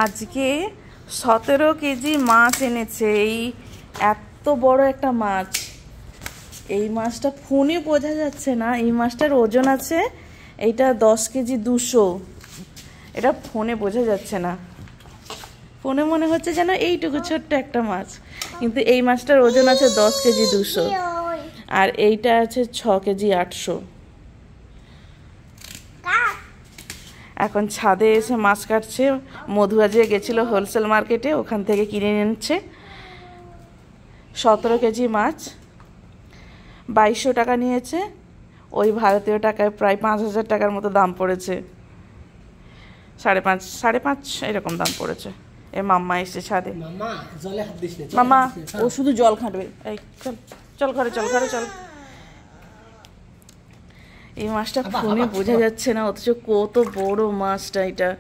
আজকে 17 কেজি মাছ এনেছে। এই এত বড় একটা মাছ। এই মাছটা ফোনে বোঝা যাচ্ছে না। এই মাছটার ওজন আছে, এইটা 10 কেজি 200। এটা ফোনে বোঝা যাচ্ছে না। ফোনে মনে হচ্ছে যেন এইটুকু ছোট্ট একটা মাছ, কিন্তু এই মাছটার ওজন আছে 10 কেজি 200। আর এইটা আছে 6 কেজি 800। এখন ছাদে এসে মাছ কাটছে। মধু আজকে গেছিল হোলসেল মার্কেটে, ওখান থেকে কিনে এনেছে 17 কেজি মাছ। 2200 টাকা নিয়েছে। ওই ভারতীয় টাকায় প্রায় 5000 টাকার মতো দাম পড়েছে। 5.5 এরকম দাম পড়েছে। এ মাম্মা এসে ছাদে। মাম্মা ও শুধু জল ঘাঁটবে। এই চল চল ঘরে, চল ঘরে চল। এই মাছটা ফোনে বোঝা যাচ্ছে না, অথচ কত বড় মাছটা। এটা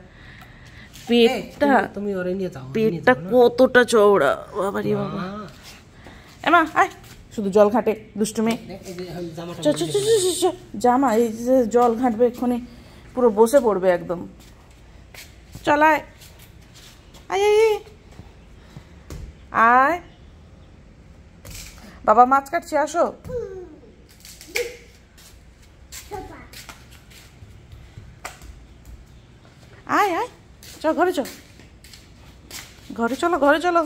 পেটটা কতটা চওড়া। বাবারে বাবা। এমা আয়, শুধু জল ঘাঁটে দুষ্টুমি। জামা এই যে জল ঘাঁটবে এক্ষুনি, পুরো বসে পড়বে একদম। চল আয় আয় আয়, বাবা মাছ কাটছে, আসো। আয় আয়, চল ঘরে চল, ঘরে চলো, ঘরে চলো।